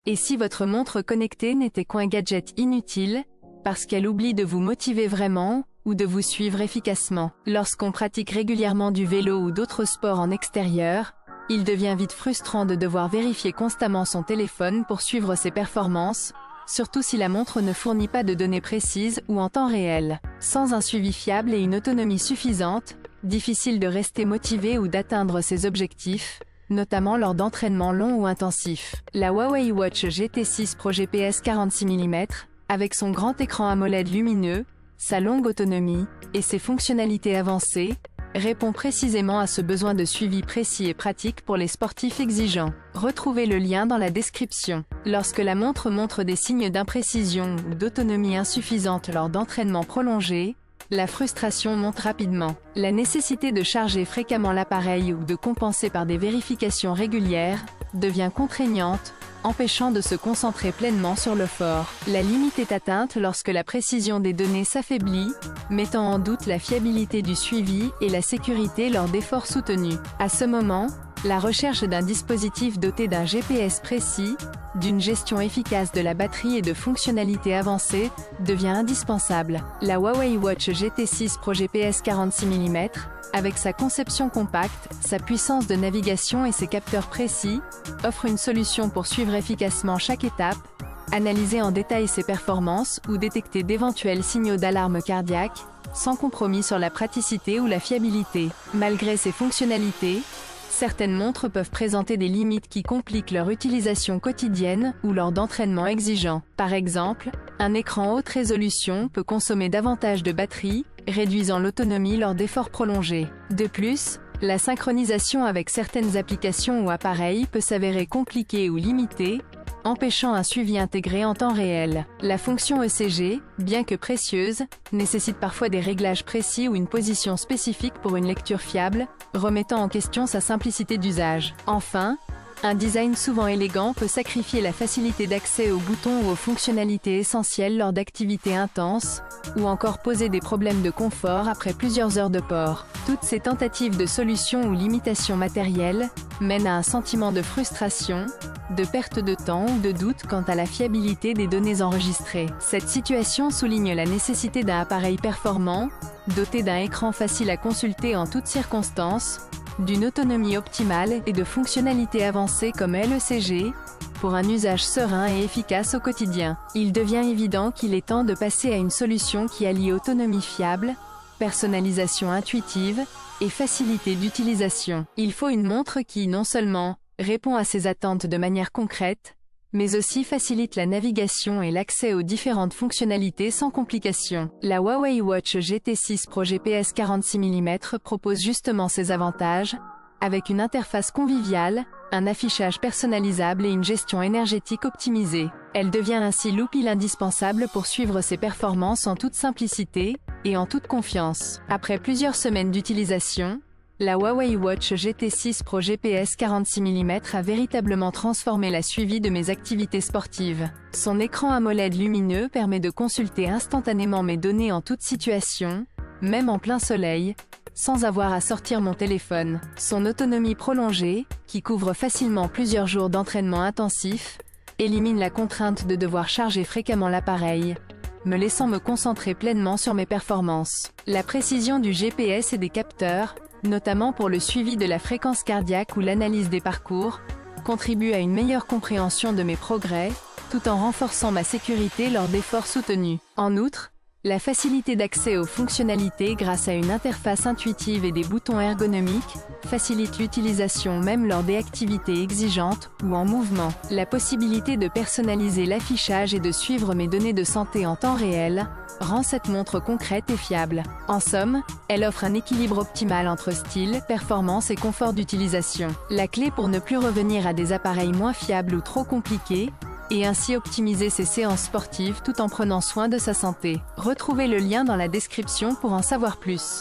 Et si votre montre connectée n'était qu'un gadget inutile, parce qu'elle oublie de vous motiver vraiment, ou de vous suivre efficacement? Lorsqu'on pratique régulièrement du vélo ou d'autres sports en extérieur, il devient vite frustrant de devoir vérifier constamment son téléphone pour suivre ses performances, surtout si la montre ne fournit pas de données précises ou en temps réel. Sans un suivi fiable et une autonomie suffisante, difficile de rester motivé ou d'atteindre ses objectifs, notamment lors d'entraînements longs ou intensifs. La Huawei Watch GT6 Pro GPS 46 mm, avec son grand écran AMOLED lumineux, sa longue autonomie, et ses fonctionnalités avancées, répond précisément à ce besoin de suivi précis et pratique pour les sportifs exigeants. Retrouvez le lien dans la description. Lorsque la montre montre des signes d'imprécision ou d'autonomie insuffisante lors d'entraînements prolongés, la frustration monte rapidement. La nécessité de charger fréquemment l'appareil ou de compenser par des vérifications régulières devient contraignante, empêchant de se concentrer pleinement sur le fort. La limite est atteinte lorsque la précision des données s'affaiblit, mettant en doute la fiabilité du suivi et la sécurité lors d'efforts soutenus. À ce moment, la recherche d'un dispositif doté d'un GPS précis, d'une gestion efficace de la batterie et de fonctionnalités avancées, devient indispensable. La Huawei Watch GT6 Pro GPS 46 mm, avec sa conception compacte, sa puissance de navigation et ses capteurs précis, offre une solution pour suivre efficacement chaque étape, analyser en détail ses performances ou détecter d'éventuels signaux d'alarme cardiaque, sans compromis sur la praticité ou la fiabilité. Malgré ces fonctionnalités, certaines montres peuvent présenter des limites qui compliquent leur utilisation quotidienne ou lors d'entraînements exigeants. Par exemple, un écran haute résolution peut consommer davantage de batterie, réduisant l'autonomie lors d'efforts prolongés. De plus, la synchronisation avec certaines applications ou appareils peut s'avérer compliquée ou limitée, empêchant un suivi intégré en temps réel. La fonction ECG, bien que précieuse, nécessite parfois des réglages précis ou une position spécifique pour une lecture fiable, remettant en question sa simplicité d'usage. Enfin, un design souvent élégant peut sacrifier la facilité d'accès aux boutons ou aux fonctionnalités essentielles lors d'activités intenses, ou encore poser des problèmes de confort après plusieurs heures de port. Toutes ces tentatives de solutions ou limitations matérielles mènent à un sentiment de frustration, de perte de temps ou de doute quant à la fiabilité des données enregistrées. Cette situation souligne la nécessité d'un appareil performant, doté d'un écran facile à consulter en toutes circonstances, d'une autonomie optimale et de fonctionnalités avancées comme l'ECG, pour un usage serein et efficace au quotidien. Il devient évident qu'il est temps de passer à une solution qui allie autonomie fiable, personnalisation intuitive et facilité d'utilisation. Il faut une montre qui, non seulement, répond à ces attentes de manière concrète, mais aussi facilite la navigation et l'accès aux différentes fonctionnalités sans complications. La Huawei Watch GT6 Pro GPS 46 mm propose justement ces avantages, avec une interface conviviale, un affichage personnalisable et une gestion énergétique optimisée. Elle devient ainsi l'outil indispensable pour suivre ses performances en toute simplicité et en toute confiance. Après plusieurs semaines d'utilisation, la Huawei Watch GT6 Pro GPS 46 mm a véritablement transformé la suivi de mes activités sportives. Son écran AMOLED lumineux permet de consulter instantanément mes données en toute situation, même en plein soleil, sans avoir à sortir mon téléphone. Son autonomie prolongée, qui couvre facilement plusieurs jours d'entraînement intensif, élimine la contrainte de devoir charger fréquemment l'appareil, me laissant me concentrer pleinement sur mes performances. La précision du GPS et des capteurs, notamment pour le suivi de la fréquence cardiaque ou l'analyse des parcours, contribue à une meilleure compréhension de mes progrès, tout en renforçant ma sécurité lors d'efforts soutenus. En outre, la facilité d'accès aux fonctionnalités grâce à une interface intuitive et des boutons ergonomiques facilite l'utilisation même lors des activités exigeantes ou en mouvement. La possibilité de personnaliser l'affichage et de suivre mes données de santé en temps réel rend cette montre concrète et fiable. En somme, elle offre un équilibre optimal entre style, performance et confort d'utilisation. La clé pour ne plus revenir à des appareils moins fiables ou trop compliqués, et ainsi optimiser ses séances sportives tout en prenant soin de sa santé. Retrouvez le lien dans la description pour en savoir plus.